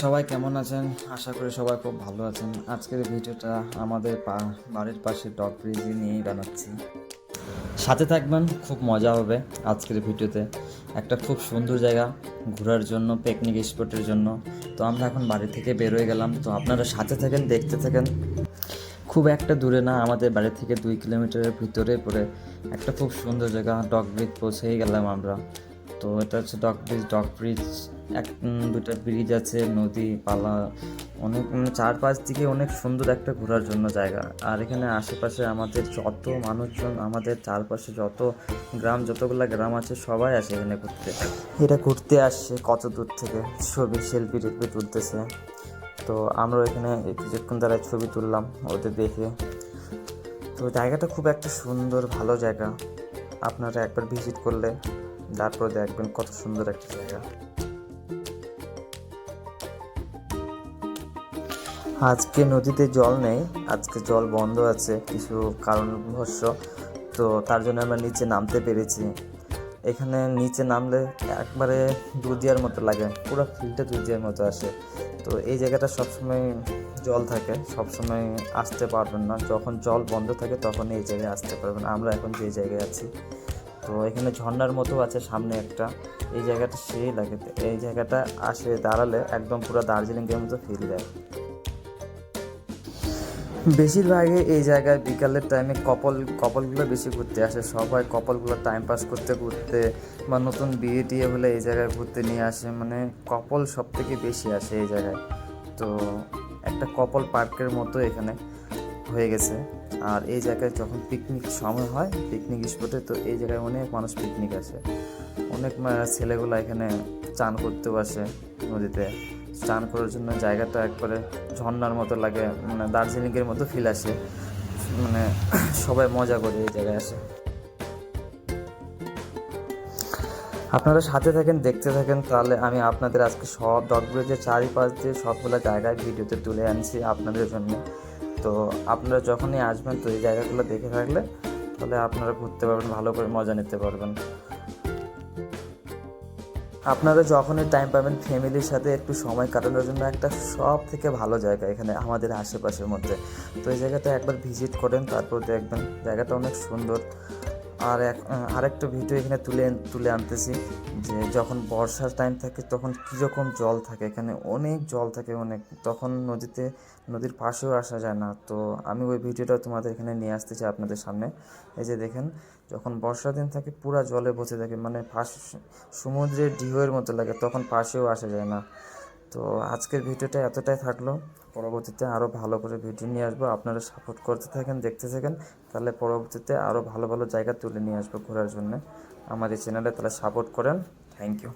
সবাই কেমন আছেন? আশা করি সবাই খুব ভালো আছেন। আজকের ভিডিওটা আমাদের বাড়ির পাশে ডগ ব্রিজ নিয়েই বানাচ্ছি। সাথে থাকবেন, খুব মজা হবে আজকের ভিডিওতে। একটা খুব সুন্দর জায়গা ঘোরার জন্য, পিকনিক স্পটের জন্য। তো আমরা এখন বাড়ি থেকে বেরোয় গেলাম, তো আপনারা সাথে থাকেন, দেখতে থাকেন। খুব একটা দূরে না, আমাদের বাড়ি থেকে 2 কিলোমিটারের ভিতরে পড়ে একটা খুব সুন্দর জায়গা ডগ ব্রিজ পৌঁছেই গেলাম আমরা। তো এটা হচ্ছে ডগ ব্রিজ দুটা ব্রিজ আছে, নদী পালা অনেক, চারপাশ দিকে অনেক সুন্দর একটা ঘোরার জন্য জায়গা। আর এখানে আশেপাশে আমাদের যত মানুষজন, আমাদের চারপাশে যতগুলা গ্রাম আছে, সবাই আসে এখানে ঘুরতে। এটা ঘুরতে আসছে কত দূর থেকে, ছবি সেলফি টেলফি তুলতেছে। তো আমরা এখানে কিছুক্ষণ দ্বারা ছবি তুললাম ওদের দেখে। তো জায়গাটা খুব একটা সুন্দর, ভালো জায়গা। আপনারা একবার ভিজিট করলে তারপর দেখবেন কত সুন্দর একটা জায়গা। আজকে নদীতে জল নেই, আজকে জল বন্ধ আছে কিছু কারণবশ। তো তার জন্য আমরা নিচে নামতে পেরেছি। এখানে নিচে নামলে একবারে দুধিয়ার মতো লাগে, পুরো ফিল্ডটা দুধিয়ার মতো আসে। তো এই জায়গাটা সবসময় জল থাকে, সবসময় আসতে পারবেন না। যখন জল বন্ধ থাকে তখন এই জায়গায় আসতে পারবেন। আমরা এখন যে জায়গায় আছি, তো এখানে ঝর্ণার মতো আছে সামনে একটা। এই জায়গাটা সেই লাগে, এই জায়গাটা আসে দাঁড়ালে একদম পুরো দার্জিলিংয়ের মতো ফিল দেয়। বেশিরভাগই এই জায়গায় বিকালের টাইমে কপলগুলো বেশি ঘুরতে আসে। সবাই কপলগুলো টাইম পাস করতে বা নতুন বিয়ে টিয়ে হলে এই জায়গায় ঘুরতে নিয়ে আসে। মানে কপল সব থেকে বেশি আসে এই জায়গায়। তো একটা কপল পার্কের মতো এখানে হয়ে গেছে। আর এই জায়গায় যখন পিকনিক সময় হয়, পিকনিক স্পটে, তো এই জায়গায় অনেক মানুষ পিকনিক আসে। অনেক ছেলেগুলো এখানে চান করতেও আসে নদীতে। স্নান করার জন্য জায়গাটা একবারে ঝর্ণার মতো লাগে, মানে দার্জিলিংয়ের মতো ফিল আসে। মানে সবাই মজা করে এই জায়গায় আসে। আপনারা সাথে থাকেন, দেখতে থাকেন, তাহলে আমি আপনাদের আজকে সব ডগ ব্রিজের চারিপাশ দিয়ে সবগুলো জায়গায় ভিডিওতে তুলে আনছি আপনাদের জন্য। তো আপনারা যখনই আসবেন, তো এই জায়গাগুলো দেখে থাকলে তাহলে আপনারা ঘুরতে পারবেন, ভালো করে মজা নিতে পারবেন। আপনারা যখনই টাইম পাবেন ফ্যামিলির সাথে একটু সময় কাটানোর জন্য একটা সব থেকে ভালো জায়গা এখানে আমাদের আশেপাশের মধ্যে। তো এই জায়গাটা একবার ভিজিট করেন, তারপর দেখবেন জায়গাটা অনেক সুন্দর। আরেকটা ভিডিও এখানে তুলে আনতেছি, যে যখন বর্ষার টাইম থাকে তখন কীরকম জল থাকে, এখানে অনেক জল থাকে অনেক, তখন নদীর পাশেও আসা যায় না। তো আমি ওই ভিডিওটা তোমাদের এখানে নিয়ে আসতেছি আপনাদের সামনে। এই যে দেখেন, যখন বর্ষার দিন থাকে পুরা জলে ভরে থাকে, মানে সমুদ্রের ঢেউয়ের মতো লাগে, তখন পাশেও আসা যায় না। তো আজকের ভিডিওটা এতটাই থাকলো, পরবর্তীতে আরও ভালো করে ভিডিও নিয়ে আসবো। আপনারা সাপোর্ট করতে থাকেন, দেখতে থাকেন, তাহলে পরবর্তীতে আরও ভালো ভালো জায়গা তুলে নিয়ে আসবো ঘোরার জন্য। আমার এই চ্যানেলে তাহলে সাপোর্ট করেন। Thank you.